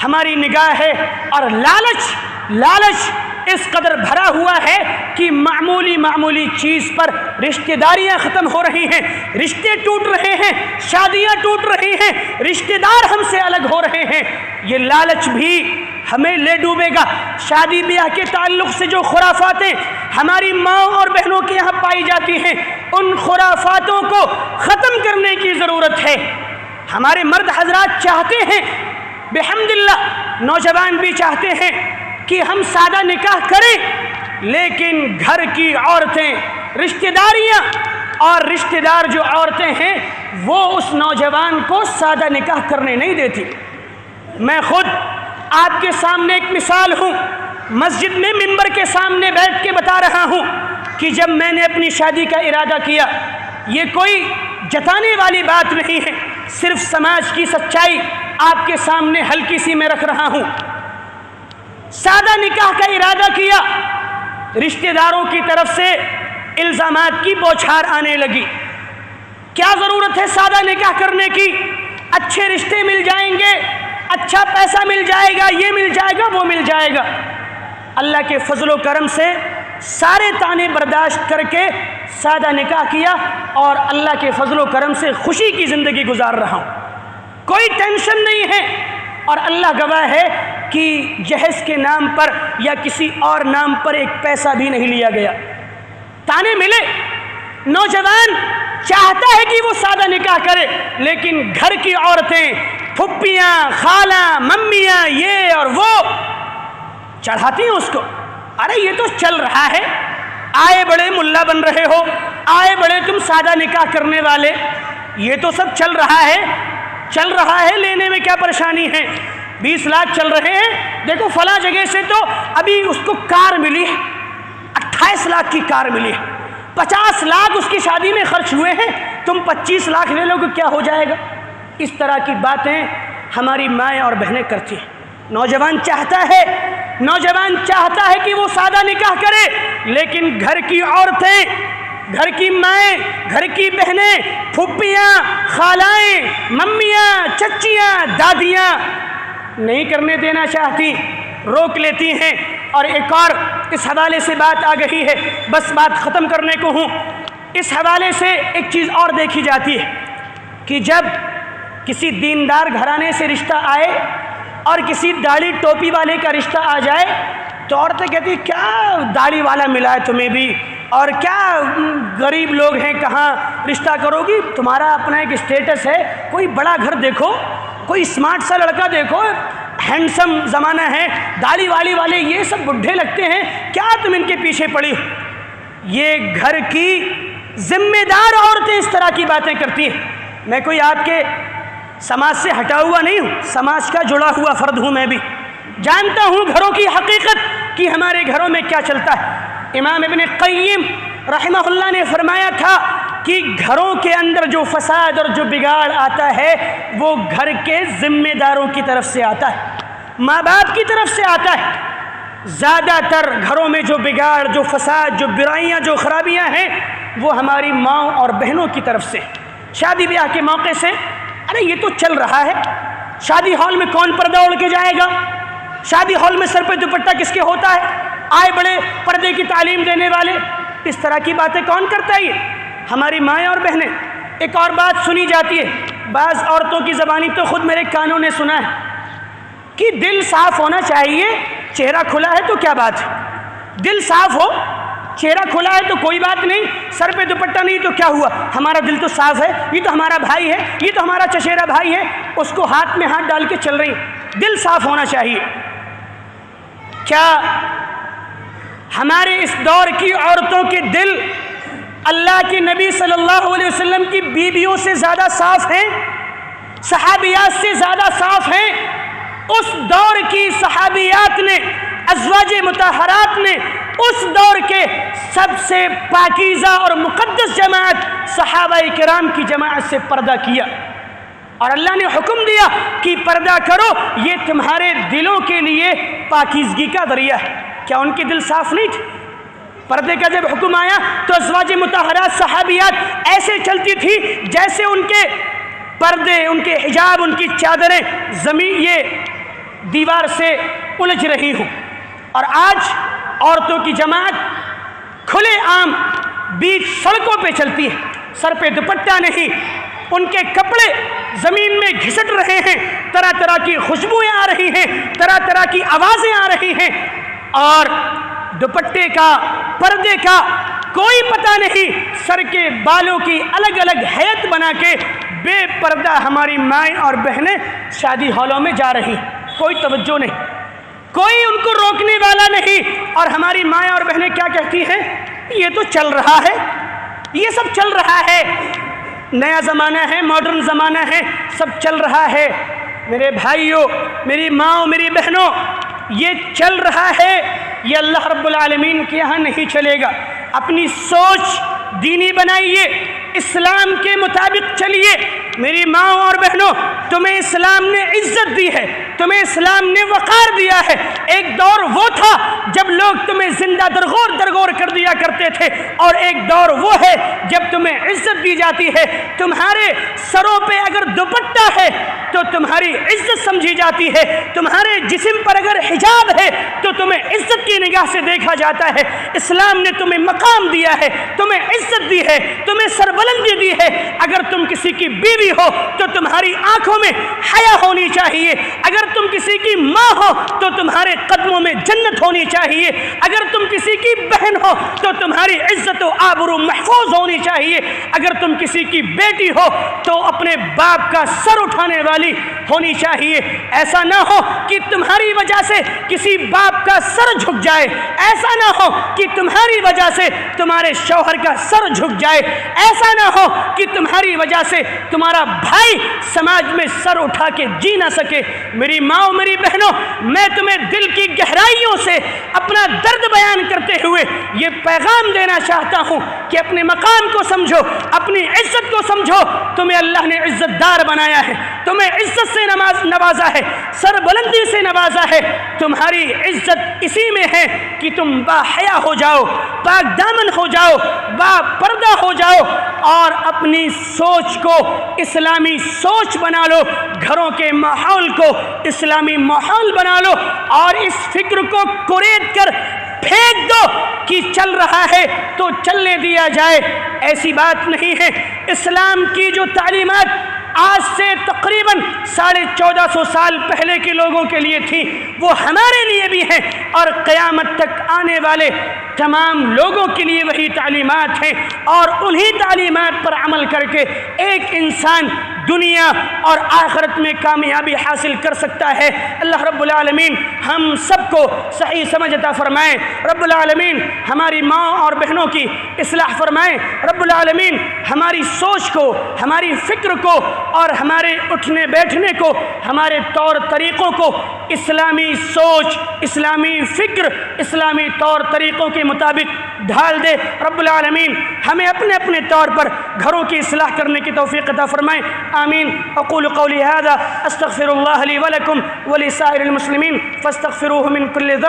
S1: ہماری نگاہ ہے، اور لالچ اس قدر بھرا ہوا ہے کہ معمولی چیز پر رشتہ داریاں ختم ہو رہی ہیں، رشتے ٹوٹ رہے ہیں، شادیاں ٹوٹ رہی ہیں، رشتہ دار ہم سے الگ ہو رہے ہیں۔ یہ لالچ بھی ہمیں لے ڈوبے گا۔ شادی بیاہ کے تعلق سے جو خرافاتیں ہماری ماں اور بہنوں کے یہاں پائی جاتی ہیں، ان خرافاتوں کو ختم کرنے کی ضرورت ہے۔ ہمارے مرد حضرات چاہتے ہیں، بحمداللہ نوجوان بھی چاہتے ہیں کہ ہم سادہ نکاح کریں، لیکن گھر کی عورتیں، رشتہ داریاں اور رشتہ دار جو عورتیں ہیں وہ اس نوجوان کو سادہ نکاح کرنے نہیں دیتی۔ میں خود آپ کے سامنے ایک مثال ہوں، مسجد میں ممبر کے سامنے بیٹھ کے بتا رہا ہوں کہ جب میں نے اپنی شادی کا ارادہ کیا، یہ کوئی جتانے والی بات نہیں ہے، صرف سماج کی سچائی آپ کے سامنے ہلکی سی میں رکھ رہا ہوں۔ سادہ نکاح کا ارادہ کیا، رشتہ داروں کی طرف سے الزامات کی بوچھار آنے لگی۔ کیا ضرورت ہے سادہ نکاح کرنے کی؟ اچھے رشتے مل جائیں گے، اچھا پیسہ مل جائے گا، یہ مل جائے گا، وہ مل جائے گا۔ اللہ کے فضل و کرم سے سارے طعنے برداشت کر کے سادہ نکاح کیا، اور اللہ کے فضل و کرم سے خوشی کی زندگی گزار رہا ہوں، کوئی ٹینشن نہیں ہے۔ اور اللہ گواہ ہے کہ جہیز کے نام پر یا کسی اور نام پر ایک پیسہ بھی نہیں لیا گیا۔ طعنے ملے، نوجوان چاہتا ہے کہ وہ سادہ نکاح کرے، لیکن گھر کی عورتیں، پھپھیاں، خالہ، ممیاں، یہ اور وہ چڑھاتی ہیں اس کو۔ ارے یہ تو چل رہا ہے، آئے بڑے ملا بن رہے ہو، آئے بڑے تم سادہ نکاح کرنے والے، یہ تو سب چل رہا ہے، لینے میں کیا پریشانی ہے؟ 20 لاکھ چل رہے ہیں، دیکھو فلاں جگہ سے تو ابھی اس کو کار ملی ہے، 28 لاکھ کی کار ملی ہے، 50 لاکھ اس کی شادی میں خرچ ہوئے ہیں، تم 25 لاکھ لے لو گے کیا ہو جائے گا؟ اس طرح کی باتیں ہماری مائیں اور بہنیں کرتی ہیں۔ نوجوان چاہتا ہے کہ وہ سادہ نکاح کرے، لیکن گھر کی عورتیں، گھر کی مائیں، گھر کی بہنیں، پھپھیاں، خالائیں، ممیاں، چچیاں، دادیاں نہیں کرنے دینا چاہتی، روک لیتی ہیں۔ اور ایک اور اس حوالے سے بات آ گئی ہے، بس بات ختم کرنے کو ہوں۔ اس حوالے سے ایک چیز اور دیکھی جاتی ہے کہ جب کسی دیندار گھرانے سے رشتہ آئے اور کسی داڑھی ٹوپی والے کا رشتہ آ جائے تو عورتیں کہتی کیا داڑھی والا ملا ہے تمہیں بھی، اور کیا غریب لوگ ہیں، کہاں رشتہ کرو گی؟ تمہارا اپنا ایک اسٹیٹس ہے، کوئی بڑا گھر دیکھو، کوئی اسمارٹ سا لڑکا دیکھو، ہینڈسم زمانہ ہے، داڑھی والی والے یہ سب بڈھے لگتے ہیں، کیا تم ان کے پیچھے پڑی؟ یہ گھر کی ذمہ دار عورتیں اس طرح کی باتیں کرتی ہیں۔ میں کوئی آپ کے سماج سے ہٹا ہوا نہیں ہوں، سماج کا جڑا ہوا فرد ہوں، میں بھی جانتا ہوں گھروں کی حقیقت کہ ہمارے گھروں میں کیا چلتا ہے۔ امام ابن قیم رحمہ اللہ نے فرمایا تھا کہ گھروں کے اندر جو فساد اور جو بگاڑ آتا ہے وہ گھر کے ذمہ داروں کی طرف سے آتا ہے، ماں باپ کی طرف سے آتا ہے۔ زیادہ تر گھروں میں جو بگاڑ، جو فساد، جو برائیاں، جو خرابیاں ہیں وہ ہماری ماں اور بہنوں کی طرف سے۔ شادی بیاہ کے موقع سے ارے یہ تو چل رہا ہے، شادی ہال میں کون پردہ اوڑھ کے جائے گا؟ شادی ہال میں سر پہ دوپٹہ کس کے ہوتا ہے؟ آئے بڑے پردے کی تعلیم دینے والے، اس طرح کی باتیں کون کرتا ہے؟ یہ ہماری مائیں اور بہنیں۔ ایک اور بات سنی جاتی ہے، بعض عورتوں کی زبانی تو خود میرے کانوں نے سنا ہے کہ دل صاف ہونا چاہیے، چہرہ کھلا ہے تو کیا بات ہے؟ دل صاف ہو، چہرہ کھلا ہے تو کوئی بات نہیں، سر پہ دوپٹہ نہیں تو کیا ہوا؟ ہمارا دل تو صاف ہے، یہ تو ہمارا بھائی ہے، یہ تو ہمارا چچیرا بھائی ہے، اس کو ہاتھ میں ہاتھ ڈال کے چل رہی، دل صاف ہونا چاہیے۔ کیا ہمارے اس دور کی عورتوں کے دل اللہ کے نبی صلی اللہ علیہ وسلم کی بیویوں سے زیادہ صاف ہیں، صحابیات سے زیادہ صاف ہیں۔ اس دور کی صحابیات نے، ازواج مطہرات نے، اس دور کے سب سے پاکیزہ اور مقدس جماعت صحابہ کرام کی جماعت سے پردہ کیا، اور اللہ نے حکم دیا کہ پردہ کرو، یہ تمہارے دلوں کے لیے پاکیزگی کا ذریعہ ہے۔ کیا ان کے دل صاف نہیں تھے؟ پردے کا جب حکم آیا تو ازواج مطہرات صحابیات ایسے چلتی تھی جیسے ان کے پردے، ان کے حجاب، ان کی چادریں زمین یہ دیوار سے الجھ رہی ہوں۔ اور آج عورتوں کی جماعت کھلے عام بیچ سڑکوں پہ چلتی ہے، سر پہ دوپٹہ نہیں، ان کے کپڑے زمین میں گھسٹ رہے ہیں، طرح طرح کی خوشبوئیں آ رہی ہیں، طرح طرح کی آوازیں آ رہی ہیں، اور دوپٹے کا، پردے کا کوئی پتہ نہیں، سر کے بالوں کی الگ الگ ہیئت بنا کے بے پردہ ہماری مائیں اور بہنیں شادی ہالوں میں جا رہی، کوئی توجہ نہیں، کوئی ان کو روکنے والا نہیں۔ اور ہماری مائیں اور بہنیں کیا کہتی ہیں؟ یہ تو چل رہا ہے، یہ سب چل رہا ہے، نیا زمانہ ہے، ماڈرن زمانہ ہے، سب چل رہا ہے۔ میرے بھائیوں، میری ماں، میری بہنوں، یہ چل رہا ہے، یہ اللہ رب العالمین کے یہاں نہیں چلے گا۔ اپنی سوچ دینی بنائیے، اسلام کے مطابق چلیے۔ میری ماں اور بہنوں، تمہیں اسلام نے عزت دی ہے، تمہیں اسلام نے وقار دیا ہے۔ ایک دور وہ تھا جب لوگ تمہیں زندہ درگور کر دیا کرتے تھے، اور ایک دور وہ ہے جب تمہیں عزت دی جاتی ہے۔ تمہارے سروں پہ اگر دوپٹہ ہے تو تمہاری عزت سمجھی جاتی ہے، تمہارے جسم پر اگر حجاب ہے تو تمہیں عزت کی نگاہ سے دیکھا جاتا ہے۔ اسلام نے تمہیں مقام دیا ہے، تمہیں عزت دی ہے، تمہیں سربلندی دی ہے۔ اگر تم کسی کی بیوی ہو تو تمہاری آنکھوں میں حیا ہونی چاہیے، اگر تم کسی کی ماں ہو تو تمہارے قدموں میں جنت ہونی چاہیے، اگر تم کسی کی بہن ہو تو تمہاری عزت و آبرو محفوظ ہونی چاہیے، اگر تم کسی کی بیٹی ہو تو اپنے باپ کا سر اٹھانے والی ہونی چاہیے۔ ایسا نہ ہو کہ تمہاری وجہ سے کسی باپ کا سر جھک جائے، ایسا نہ ہو کہ تمہاری وجہ سے تمہارے شوہر کا سر جھک جائے، ایسا نہ ہو کہ تمہاری وجہ سے تمہارا بھائی سماج میں سر اٹھا کے جی نہ سکے۔ میری ماں، میری بہنوں، میں تمہیں دل کی گہرائیوں سے اپنا درد بیان کرتے ہوئے یہ پیغام دینا چاہتا ہوں کہ اپنے مقام کو سمجھو، اپنی عزت کو سمجھو۔ تمہیں اللہ نے عزت دار بنایا ہے، تمہیں عزت سے نوازا ہے، سر بلندی سے نوازا ہے۔ تمہاری عزت اسی میں ہے کہ تم با حیا ہو جاؤ، پاک دامن ہو جاؤ، با پردہ ہو جاؤ، اور اپنی سوچ کو اسلامی سوچ بنا لو، گھروں کے ماحول کو اسلامی ماحول بنا لو، اور اس فکر کو کریت کر پھینک دو کہ چل رہا ہے تو چلنے دیا جائے۔ ایسی بات نہیں ہے۔ اسلام کی جو تعلیمات آج سے تقریباً 1450 سال پہلے کے لوگوں کے لیے تھی، وہ ہمارے لیے بھی ہیں، اور قیامت تک آنے والے تمام لوگوں کے لیے وہی تعلیمات ہیں، اور انہی تعلیمات پر عمل کر کے ایک انسان دنیا اور آخرت میں کامیابی حاصل کر سکتا ہے۔ اللہ رب العالمین ہم سب کو صحیح سمجھ عطا فرمائے۔ رب العالمین ہماری ماں اور بہنوں کی اصلاح فرمائے۔ رب العالمین ہماری سوچ کو، ہماری فکر کو، اور ہمارے اٹھنے بیٹھنے کو، ہمارے طور طریقوں کو اسلامی سوچ، اسلامی فکر، اسلامی طور طریقوں کے مطابق ڈھال دے۔ رب العالمین ہمیں اپنے اپنے طور پر گھروں کی اصلاح کرنے کی توفیق عطا فرمائے۔ آمین۔ اقول قولی هذا استغفر الله لي ولكم ولسائر المسلمين فاستغفروه من كل ذنب